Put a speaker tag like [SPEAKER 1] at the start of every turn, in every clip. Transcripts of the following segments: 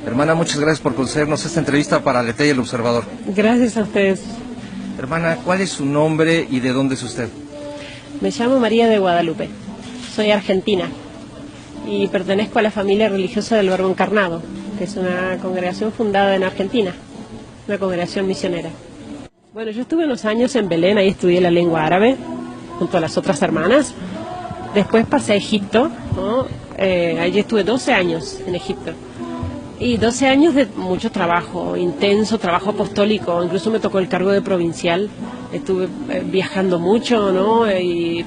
[SPEAKER 1] Hermana, muchas gracias por concedernos esta entrevista para Aleteia y El Observador.
[SPEAKER 2] Gracias a ustedes.
[SPEAKER 1] Hermana, ¿cuál es su nombre y de dónde es usted?
[SPEAKER 2] Me llamo María de Guadalupe. Soy argentina y pertenezco a la familia religiosa del Verbo Encarnado, que es una congregación fundada en Argentina, una congregación misionera. Bueno, yo estuve unos años en Belén, ahí estudié la lengua árabe junto a las otras hermanas. Después pasé a Egipto, ¿no? Allí estuve 12 años en Egipto. Y 12 años de mucho trabajo, intenso trabajo apostólico, incluso me tocó el cargo de provincial. Estuve viajando mucho, ¿no? Y,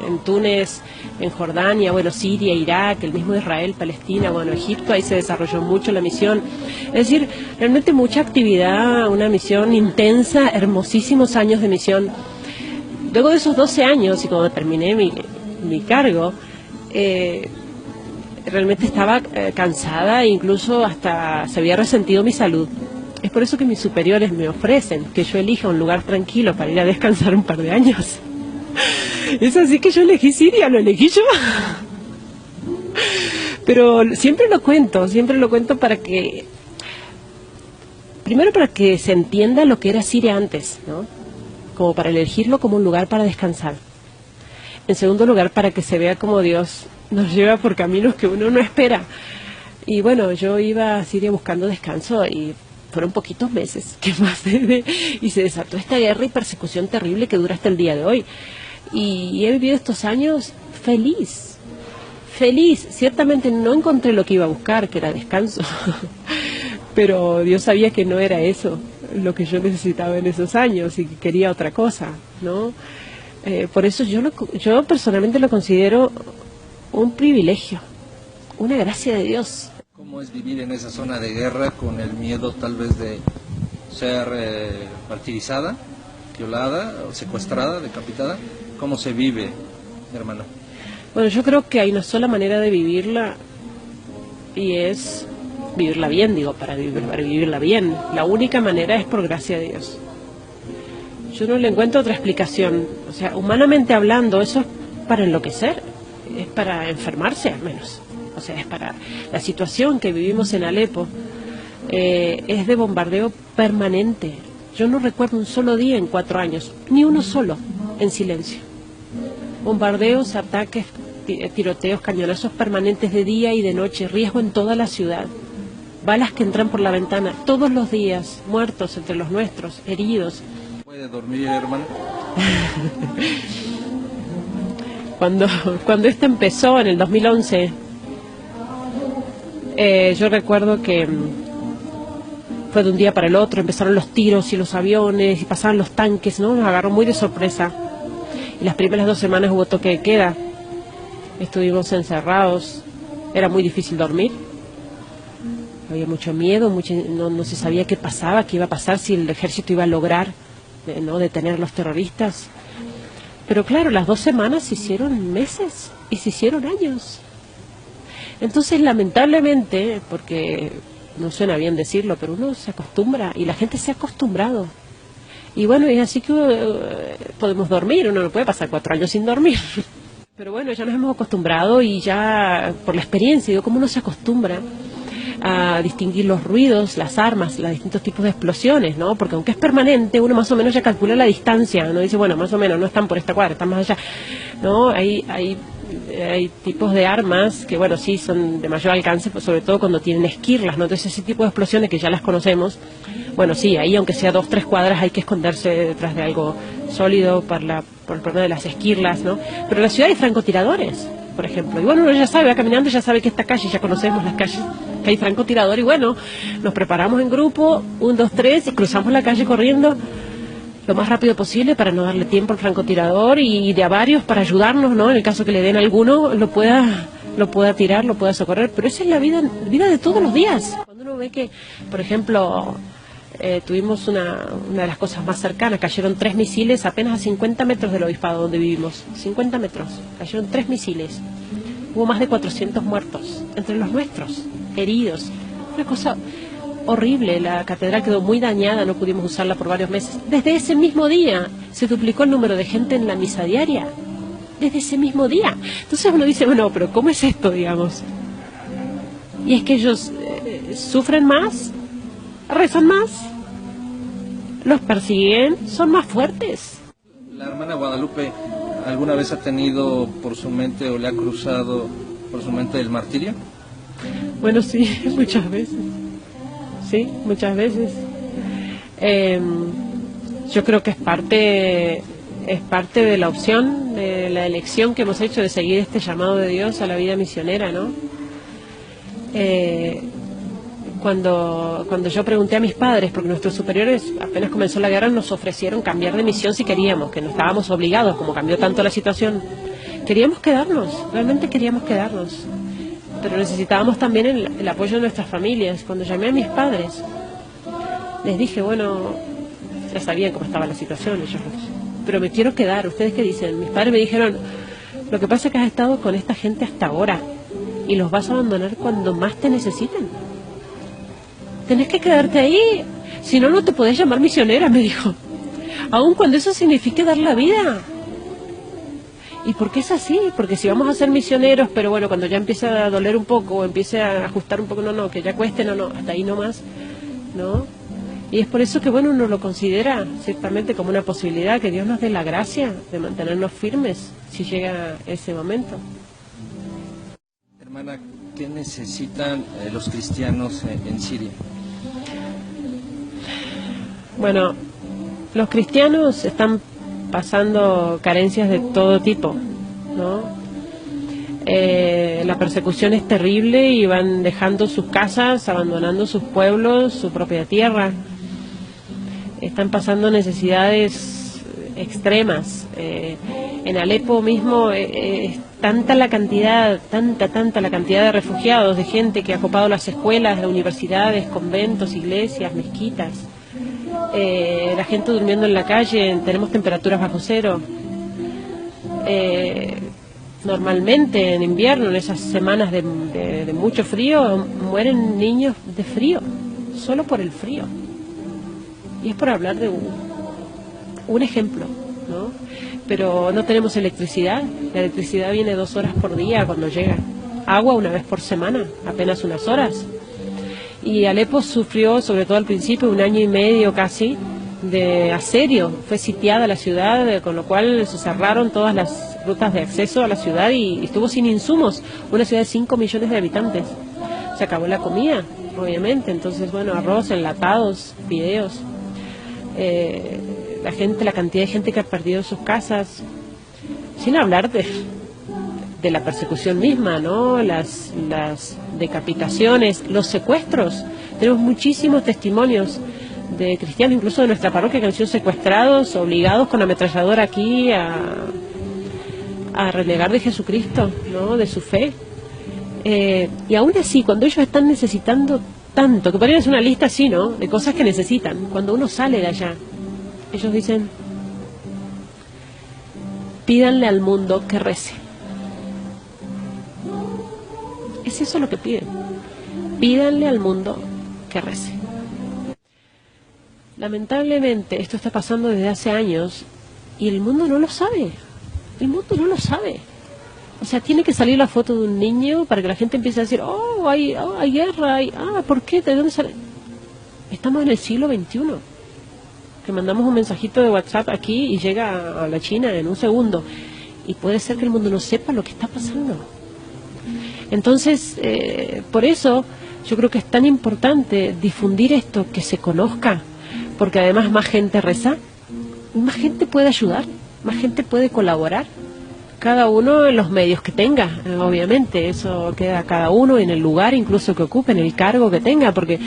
[SPEAKER 2] en Túnez, en Jordania, bueno, Siria, Irak, el mismo Israel, Palestina, bueno, Egipto, ahí se desarrolló mucho la misión. Es decir, realmente mucha actividad, una misión intensa, hermosísimos años de misión. Luego de esos 12 años, y cuando terminé mi cargo, realmente estaba cansada e incluso hasta se había resentido mi salud. Es por eso que mis superiores me ofrecen que yo elija un lugar tranquilo para ir a descansar un par de años. Es así que yo elegí Siria, lo elegí yo. Pero siempre lo cuento para que, primero para que se entienda lo que era Siria antes, ¿no? Como para elegirlo como un lugar para descansar. En segundo lugar, para que se vea como Dios nos lleva por caminos que uno no espera. Y bueno, yo iba a Siria buscando descanso y fueron poquitos meses que más y se desató esta guerra y persecución terrible que dura hasta el día de hoy. Y he vivido estos años feliz. Ciertamente no encontré lo que iba a buscar, que era descanso. Pero Dios sabía que no era eso lo que yo necesitaba en esos años y que quería otra cosa, ¿no? Por eso yo personalmente lo considero un privilegio, una gracia de Dios.
[SPEAKER 1] ¿Cómo es vivir en esa zona de guerra con el miedo tal vez de ser martirizada, violada, o secuestrada, decapitada? ¿Cómo se vive, hermano?
[SPEAKER 2] Bueno, yo creo que hay una sola manera de vivirla y es vivirla bien, para vivirla bien. La única manera es por gracia de Dios. Yo no le encuentro otra explicación. O sea, humanamente hablando, eso es para enloquecer, es para enfermarse al menos. O sea, es para la situación que vivimos en Alepo, es de bombardeo permanente. Yo no recuerdo un solo día en 4 años, ni uno solo, en silencio. Bombardeos, ataques, tiroteos, cañonazos permanentes de día y de noche, riesgo en toda la ciudad. Balas que entran por la ventana todos los días, muertos entre los nuestros, heridos.
[SPEAKER 1] ¿Puede dormir, hermano?
[SPEAKER 2] Cuando esto empezó en el 2011, yo recuerdo que fue de un día para el otro, empezaron los tiros y los aviones y pasaban los tanques, ¿no? Nos agarró muy de sorpresa. Y las primeras 2 semanas hubo toque de queda, estuvimos encerrados, era muy difícil dormir, había mucho miedo, no se sabía qué pasaba, qué iba a pasar, si el ejército iba a lograr, ¿no?, detener a los terroristas. Pero claro, las 2 semanas se hicieron meses y se hicieron años. Entonces, lamentablemente, porque no suena bien decirlo, pero uno se acostumbra y la gente se ha acostumbrado. Y bueno, es así que podemos dormir, uno no puede pasar 4 años sin dormir. Pero bueno, ya nos hemos acostumbrado y ya por la experiencia, digo, cómo uno se acostumbra a distinguir los ruidos, las armas, los distintos tipos de explosiones, ¿no? Porque aunque es permanente, uno más o menos ya calcula la distancia, ¿no? Dice, bueno, más o menos, no están por esta cuadra, están más allá, ¿no? Hay tipos de armas que, bueno, sí son de mayor alcance, pues sobre todo cuando tienen esquirlas, ¿no? Entonces ese tipo de explosiones que ya las conocemos, bueno, sí, ahí aunque sea 2, 3 cuadras hay que esconderse detrás de algo sólido por el problema de las esquirlas, ¿no? Pero en la ciudad hay francotiradores, por ejemplo, y bueno, uno ya sabe, va caminando, ya sabe que esta calle, ya conocemos las calles, que hay francotirador, y bueno, nos preparamos en grupo, 1, 2, 3, y cruzamos la calle corriendo lo más rápido posible para no darle tiempo al francotirador y de a varios para ayudarnos, ¿no? En el caso que le den a alguno, lo pueda tirar, lo pueda socorrer, pero esa es la vida de todos los días. Cuando uno ve que, por ejemplo, tuvimos una de las cosas más cercanas, cayeron 3 misiles apenas a 50 metros del obispado donde vivimos, 50 metros, cayeron 3 misiles, hubo más de 400 muertos, entre los nuestros, heridos, una cosa horrible. La catedral quedó muy dañada, no pudimos usarla por varios meses. Desde ese mismo día se duplicó el número de gente en la misa diaria, desde ese mismo día. Entonces uno dice, bueno, pero ¿cómo es esto, digamos? Y es que ellos sufren más, rezan más, los persiguen, son más fuertes.
[SPEAKER 1] ¿La hermana Guadalupe alguna vez ha tenido por su mente o le ha cruzado por su mente el martirio?
[SPEAKER 2] Bueno, sí, muchas veces. Sí, muchas veces. Yo creo que es parte de la opción, de la elección que hemos hecho de seguir este llamado de Dios a la vida misionera, ¿no? Cuando yo pregunté a mis padres, porque nuestros superiores apenas comenzó la guerra nos ofrecieron cambiar de misión si queríamos, que no estábamos obligados, como cambió tanto la situación. Queríamos quedarnos, realmente queríamos quedarnos, pero necesitábamos también el apoyo de nuestras familias. Cuando llamé a mis padres, les dije, bueno, ya sabían cómo estaba la situación, pero me quiero quedar, ¿ustedes qué dicen? Mis padres me dijeron, lo que pasa es que has estado con esta gente hasta ahora y los vas a abandonar cuando más te necesiten. Tenés que quedarte ahí, si no, no te podés llamar misionera, me dijo, aun cuando eso signifique dar la vida. ¿Y por qué es así? Porque si vamos a ser misioneros, pero bueno, cuando ya empiece a doler un poco, o empiece a ajustar un poco, no, que ya cueste, no, hasta ahí no más, ¿no? Y es por eso que, bueno, uno lo considera ciertamente como una posibilidad, que Dios nos dé la gracia de mantenernos firmes si llega ese momento.
[SPEAKER 1] Hermana, ¿qué necesitan los cristianos en Siria?
[SPEAKER 2] Bueno, los cristianos están pasando carencias de todo tipo, ¿no? La persecución es terrible y van dejando sus casas, abandonando sus pueblos, su propia tierra. Están pasando necesidades extremas. En Alepo mismo es tanta la cantidad de refugiados, de gente que ha copado las escuelas, las universidades, conventos, iglesias, mezquitas. La gente durmiendo en la calle, tenemos temperaturas bajo cero. Normalmente en invierno, en esas semanas de mucho frío, mueren niños de frío, solo por el frío. Y es por hablar de un ejemplo, ¿no? Pero no tenemos electricidad. La electricidad viene 2 horas por día cuando llega. Agua 1 vez por semana, apenas unas horas. Y Alepo sufrió, sobre todo al principio, 1 año y medio casi de asedio. Fue sitiada la ciudad, con lo cual se cerraron todas las rutas de acceso a la ciudad y estuvo sin insumos. Una ciudad de 5 millones de habitantes. Se acabó la comida, obviamente. Entonces, bueno, arroz, enlatados, fideos. La cantidad de gente que ha perdido sus casas, sin hablar de la persecución misma, ¿no? Las decapitaciones, los secuestros. Tenemos muchísimos testimonios de cristianos, incluso de nuestra parroquia, que han sido secuestrados, obligados con ametralladora aquí a renegar de Jesucristo, ¿no? De su fe. Y aún así, cuando ellos están necesitando tanto, que podrían hacer una lista así, ¿no?, de cosas que necesitan, cuando uno sale de allá, ellos dicen, pídanle al mundo que rece. Es eso lo que piden. Pídanle al mundo que rece. Lamentablemente esto está pasando desde hace años y el mundo no lo sabe. El mundo no lo sabe. O sea, tiene que salir la foto de un niño para que la gente empiece a decir, hay guerra, ¿por qué? ¿De dónde sale? Estamos en el siglo XXI. Que mandamos un mensajito de WhatsApp aquí y llega a la China en un segundo. Y puede ser que el mundo no sepa lo que está pasando. Entonces, por eso yo creo que es tan importante difundir esto, que se conozca, porque además más gente reza, más gente puede ayudar, más gente puede colaborar, cada uno en los medios que tenga, obviamente, eso queda a cada uno en el lugar incluso que ocupe, en el cargo que tenga, porque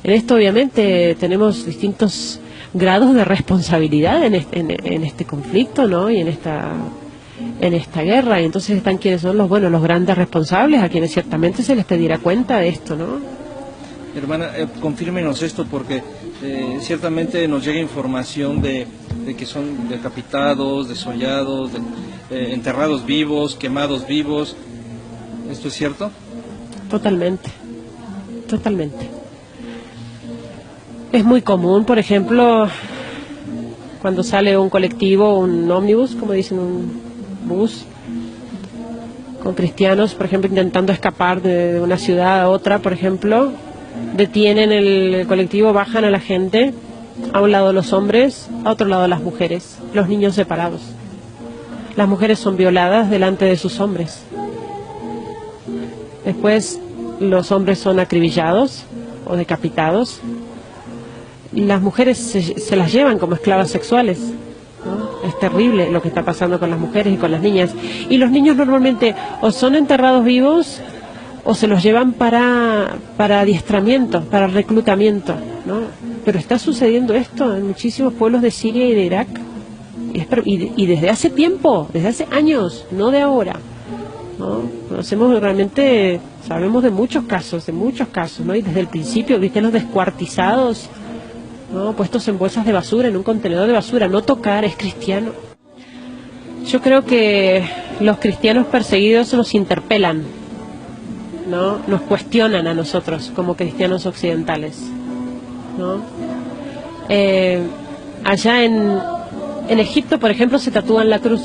[SPEAKER 2] en esto obviamente tenemos distintos grados de responsabilidad en este conflicto, ¿no? Y en esta guerra, y entonces están quienes son los grandes responsables, a quienes ciertamente se les pedirá cuenta de esto, ¿no?
[SPEAKER 1] Hermana, confírmenos esto, porque ciertamente nos llega información de que son decapitados, desollados, enterrados vivos, quemados vivos. ¿Esto es cierto?
[SPEAKER 2] Totalmente. Es muy común, por ejemplo, cuando sale un colectivo, un ómnibus, como dicen, un bus, con cristianos, por ejemplo, intentando escapar de una ciudad a otra, por ejemplo, detienen el colectivo, bajan a la gente, a un lado los hombres, a otro lado las mujeres, los niños separados. Las mujeres son violadas delante de sus hombres. Después los hombres son acribillados o decapitados. Las mujeres se las llevan como esclavas sexuales, ¿no? Es terrible lo que está pasando con las mujeres y con las niñas. Y los niños normalmente o son enterrados vivos o se los llevan para adiestramiento, para reclutamiento, ¿no? Pero está sucediendo esto en muchísimos pueblos de Siria y de Irak. Y desde hace tiempo, desde hace años, no de ahora, ¿no? Conocemos realmente, sabemos de muchos casos, ¿no? Y desde el principio, viste los descuartizados, ¿no? Puestos en bolsas de basura, en un contenedor de basura. No tocar es cristiano. Yo creo que los cristianos perseguidos nos interpelan, ¿no? Nos cuestionan a nosotros como cristianos occidentales, ¿no? Allá en Egipto, por ejemplo, se tatúan la cruz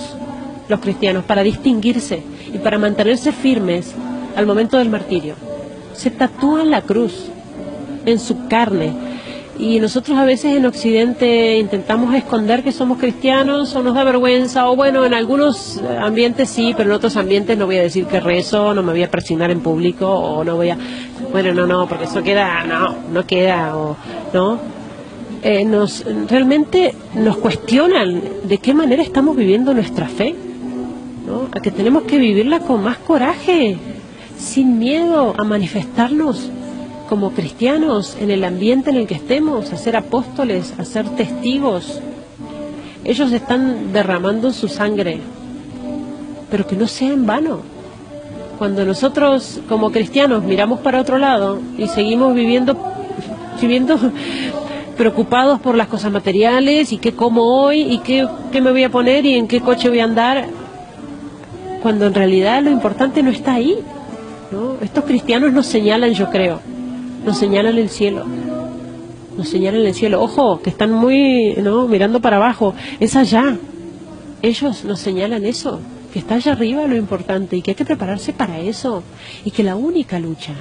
[SPEAKER 2] los cristianos para distinguirse y para mantenerse firmes al momento del martirio. Se tatúan la cruz en su carne. Y nosotros a veces en Occidente intentamos esconder que somos cristianos, o nos da vergüenza, o bueno, en algunos ambientes sí, pero en otros ambientes no voy a decir que rezo, no me voy a persignar en público, o no voy a... Bueno, no, porque eso queda... No queda, o... ¿no? Realmente nos cuestionan de qué manera estamos viviendo nuestra fe, ¿no? A que tenemos que vivirla con más coraje, sin miedo a manifestarnos como cristianos en el ambiente en el que estemos, a ser apóstoles, a ser testigos. Ellos están derramando su sangre, pero que no sea en vano. Cuando nosotros como cristianos miramos para otro lado y seguimos viviendo preocupados por las cosas materiales y qué como hoy y qué me voy a poner y en qué coche voy a andar, cuando en realidad lo importante no está ahí, ¿no? Estos cristianos nos señalan, yo creo, nos señalan el cielo, ojo, que están muy, ¿no?, mirando para abajo, es allá. Ellos nos señalan eso, que está allá arriba lo importante y que hay que prepararse para eso, y que la única lucha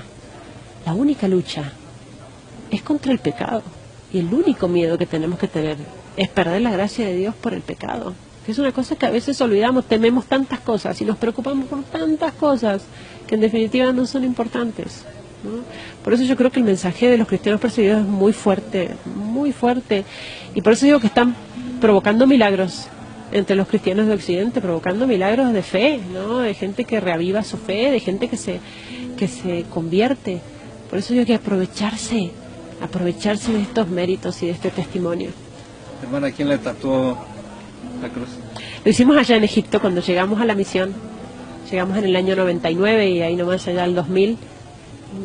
[SPEAKER 2] es contra el pecado, y el único miedo que tenemos que tener es perder la gracia de Dios por el pecado, que es una cosa que a veces olvidamos. Tememos tantas cosas y nos preocupamos por tantas cosas que en definitiva no son importantes, ¿no? Por eso yo creo que el mensaje de los cristianos perseguidos es muy fuerte, y por eso digo que están provocando milagros entre los cristianos de Occidente, provocando milagros de fe, ¿no? De gente que reaviva su fe, de gente que se convierte. Por eso digo que aprovecharse de estos méritos y de este testimonio.
[SPEAKER 1] Hermana, ¿quién le tatuó la cruz?
[SPEAKER 2] Lo hicimos allá en Egipto cuando llegamos a la misión. Llegamos en el año 99 y ahí nomás allá al 2000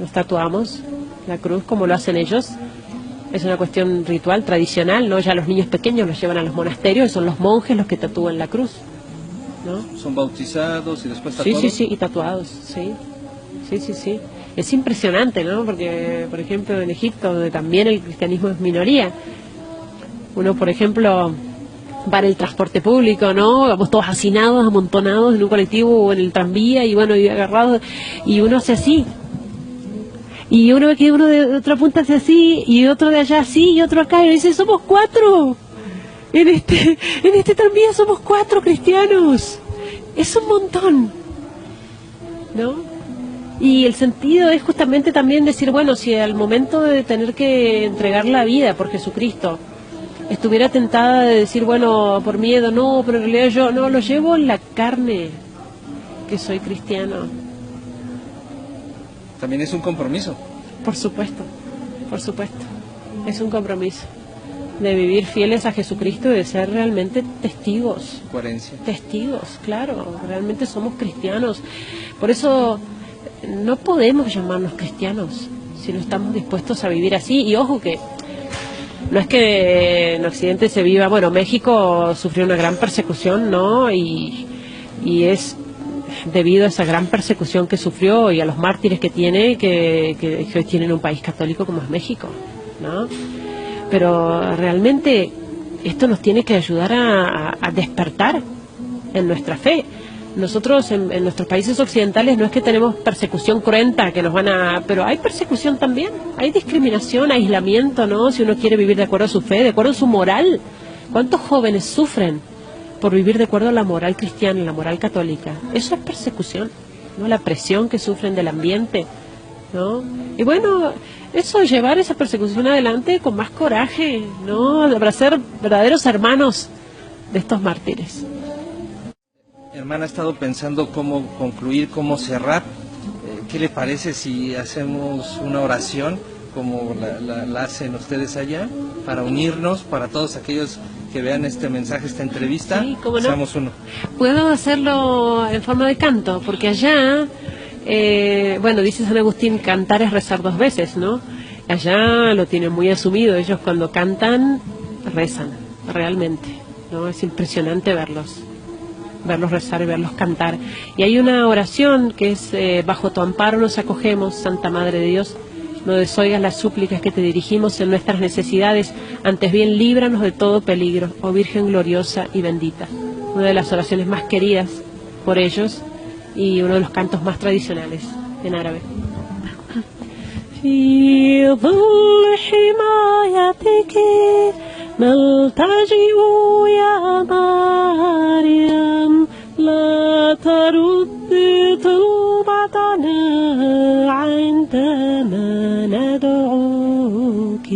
[SPEAKER 2] nos tatuamos la cruz como lo hacen ellos. Es una cuestión ritual, tradicional, ¿no? Ya los niños pequeños los llevan a los monasterios y son los monjes los que tatúan la cruz, ¿no?
[SPEAKER 1] ¿Son bautizados y después tatuados?
[SPEAKER 2] Sí, y tatuados, sí. Es impresionante, ¿no? Porque, por ejemplo, en Egipto, donde también el cristianismo es minoría, uno, por ejemplo, va en el transporte público, ¿no? Vamos todos hacinados, amontonados en un colectivo o en el tranvía y bueno, y agarrados, y uno hace así. Y uno ve que uno de otra punta hace así, y otro de allá así, y otro acá, y dice, somos 4. En este tranvía somos 4 cristianos. Es un montón, ¿no? Y el sentido es justamente también decir, bueno, si al momento de tener que entregar la vida por Jesucristo estuviera tentada de decir, bueno, por miedo, no, pero en realidad yo no, lo llevo en la carne, que soy cristiano.
[SPEAKER 1] También es un compromiso.
[SPEAKER 2] Por supuesto, es un compromiso de vivir fieles a Jesucristo y de ser realmente testigos.
[SPEAKER 1] Coherencia.
[SPEAKER 2] Testigos, claro, realmente somos cristianos. Por eso no podemos llamarnos cristianos si no estamos dispuestos a vivir así. Y ojo que no es que en Occidente se viva, bueno, México sufrió una gran persecución, ¿no? Y es debido a esa gran persecución que sufrió y a los mártires que tiene, que hoy tienen un país católico como es México, ¿no? Pero realmente esto nos tiene que ayudar a despertar en nuestra fe. Nosotros en nuestros países occidentales no es que tenemos persecución cruenta, que nos van a... Pero hay persecución también, hay discriminación, aislamiento, ¿no? Si uno quiere vivir de acuerdo a su fe, de acuerdo a su moral. ¿Cuántos jóvenes sufren por vivir de acuerdo a la moral cristiana y la moral católica? Eso es persecución, ¿no? La presión que sufren del ambiente, ¿no? Y bueno, eso, llevar esa persecución adelante con más coraje, ¿no? Para ser verdaderos hermanos de estos mártires.
[SPEAKER 1] Hermana, ha estado pensando cómo concluir, cómo cerrar. ¿Qué le parece si hacemos una oración como la hacen ustedes allá, para unirnos, para todos aquellos que vean este mensaje, esta entrevista?
[SPEAKER 2] Sí, ¿cómo no?
[SPEAKER 1] Seamos uno.
[SPEAKER 2] Puedo hacerlo en forma de canto, porque allá, bueno, dice San Agustín, cantar es rezar 2 veces, ¿no? Allá lo tienen muy asumido, ellos cuando cantan, rezan, realmente, ¿no? Es impresionante verlos rezar y verlos cantar. Y hay una oración que es, bajo tu amparo nos acogemos, Santa Madre de Dios, no desoigas las súplicas que te dirigimos en nuestras necesidades, antes bien líbranos de todo peligro, oh Virgen gloriosa y bendita. Una de las oraciones más queridas por ellos y uno de los cantos más tradicionales en árabe. في ظل حمايتك نلتجئ يا مريم لا ترد طلبتنا عندما ندعوك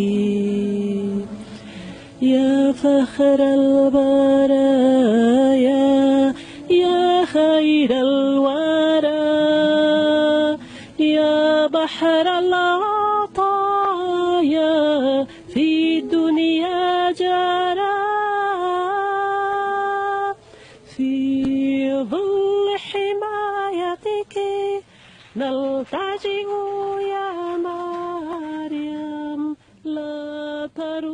[SPEAKER 2] يا فخر البرايا يا خير الورى يا بحر العطايا في الدنيا جرى في ظل حمايتك نلتجئ يا مريم لا ترى